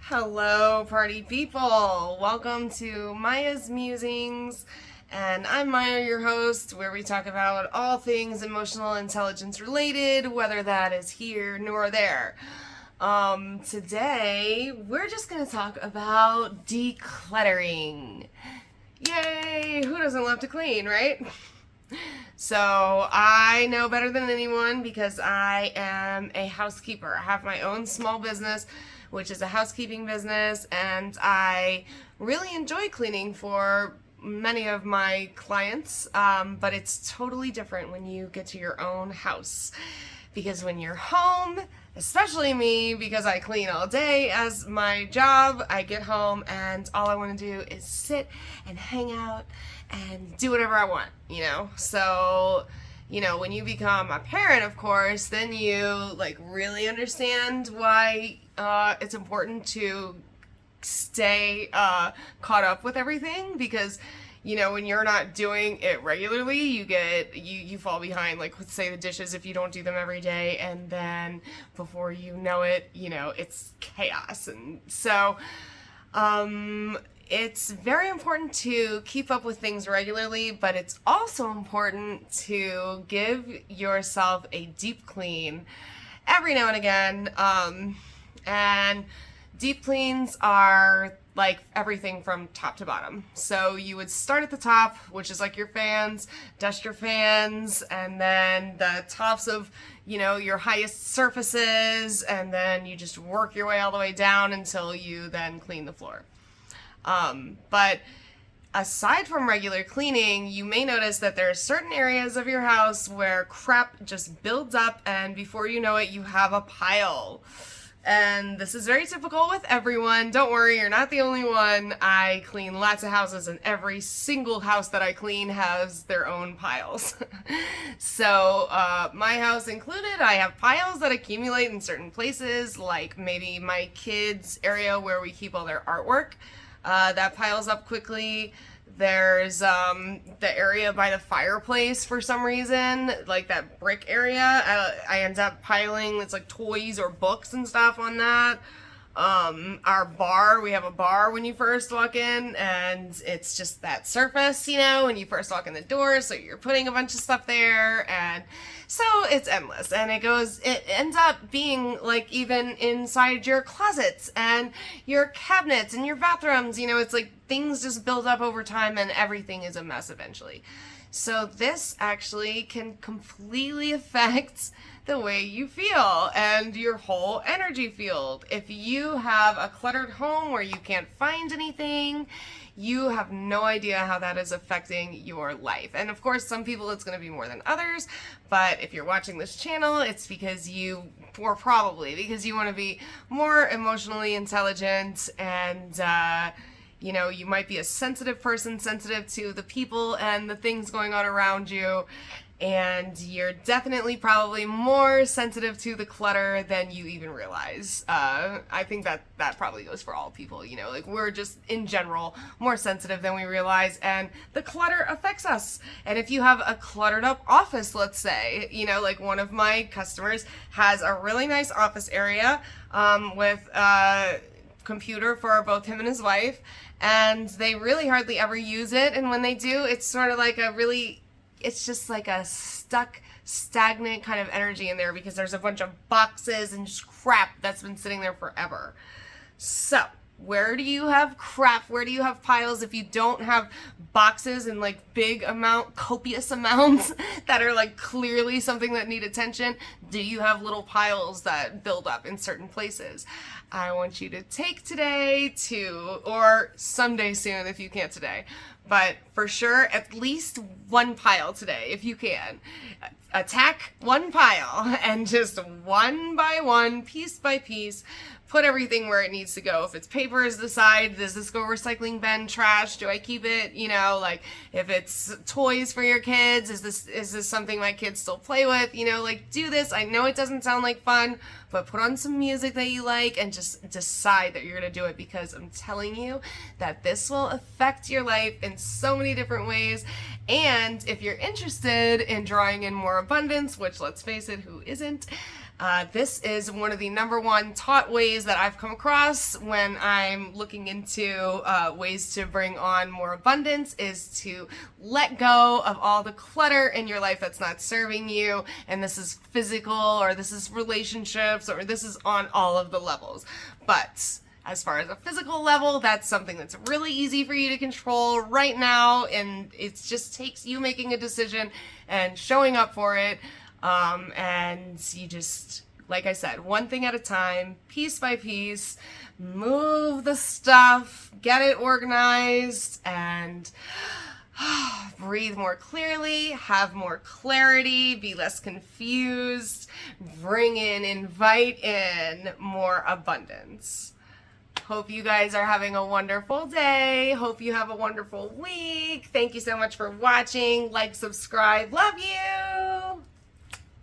Hello, party people! Welcome to Maya's Musings, and I'm Maya, your host, where we talk about all things emotional intelligence related, whether that is here nor there. Today, we're just going to talk about decluttering. Yay! Who doesn't love to clean, right? So I know better than anyone because I am a housekeeper. I have my own small business, which is a housekeeping business, and I really enjoy cleaning for many of my clients, but it's totally different when you get to your own house. Because when you're home, especially me, because I clean all day as my job, I get home and all I want to do is sit and hang out and do whatever I want, you know? So, when you become a parent, of course, then you really understand why it's important to stay caught up with everything, because when you're not doing it regularly, you fall behind. Like, let's say the dishes, if you don't do them every day, and then before you know it, it's chaos. And so it's very important to keep up with things regularly, but it's also important to give yourself a deep clean every now and again. And deep cleans are like everything from top to bottom. So you would start at the top, which is like your fans, dust your fans, and then the tops of, your highest surfaces, and then you just work your way all the way down until you then clean the floor. But aside from regular cleaning, you may notice that there are certain areas of your house where crap just builds up, and before you know it, you have a pile. And this is very typical with everyone. Don't worry, you're not the only one. I clean lots of houses, and every single house that I clean has their own piles. So, my house included, I have piles that accumulate in certain places, like maybe my kids' area where we keep all their artwork. That piles up quickly. There's the area by the fireplace for some reason, like that brick area. I end up piling, it's like toys or books and stuff on that. Our bar, we have a bar when you first walk in, and it's just that surface, when you first walk in the door, so you're putting a bunch of stuff there, and so it's endless, and it ends up being like even inside your closets and your cabinets and your bathrooms, it's like things just build up over time and everything is a mess eventually. So this actually can completely affect the way you feel and your whole energy field. If you have a cluttered home where you can't find anything, you have no idea how that is affecting your life. And of course, some people it's going to be more than others, but if you're watching this channel, it's because probably because you want to be more emotionally intelligent, and you might be a sensitive person, sensitive to the people and the things going on around you, and you're definitely probably more sensitive to the clutter than you even realize. I think that probably goes for all people, we're just in general more sensitive than we realize, and the clutter affects us. And if you have a cluttered up office, let's say, like one of my customers has a really nice office area with a computer for both him and his wife, and they really hardly ever use it, and when they do, it's sort of like it's just like a stagnant kind of energy in there, because there's a bunch of boxes and just crap that's been sitting there forever. So, where do you have crap? Where do you have piles if you don't have boxes in copious amounts that are clearly something that need attention? Do you have little piles that build up in certain places? I want you to take today or someday soon if you can't today, but for sure at least one pile today if you can. Attack one pile and just one by one, piece by piece, put everything where it needs to go. If it's paper, is decide, does this go recycling bin, trash? Do I keep it? If it's toys for your kids, is this something my kids still play with? Do this. I know it doesn't sound like fun, but put on some music that you like and just decide that you're going to do it, because I'm telling you that this will affect your life in so many different ways. And if you're interested in drawing in more abundance, which let's face it, who isn't? This is one of the number one taught ways that I've come across when I'm looking into ways to bring on more abundance, is to let go of all the clutter in your life that's not serving you. And this is physical, or this is relationships, or this is on all of the levels. But as far as a physical level, that's something that's really easy for you to control right now, and it just takes you making a decision and showing up for it. And you just, like I said, one thing at a time, piece by piece, move the stuff, get it organized, and breathe more clearly, have more clarity, be less confused, invite in more abundance. Hope you guys are having a wonderful day. Hope you have a wonderful week. Thank you so much for watching. Like, subscribe. Love you.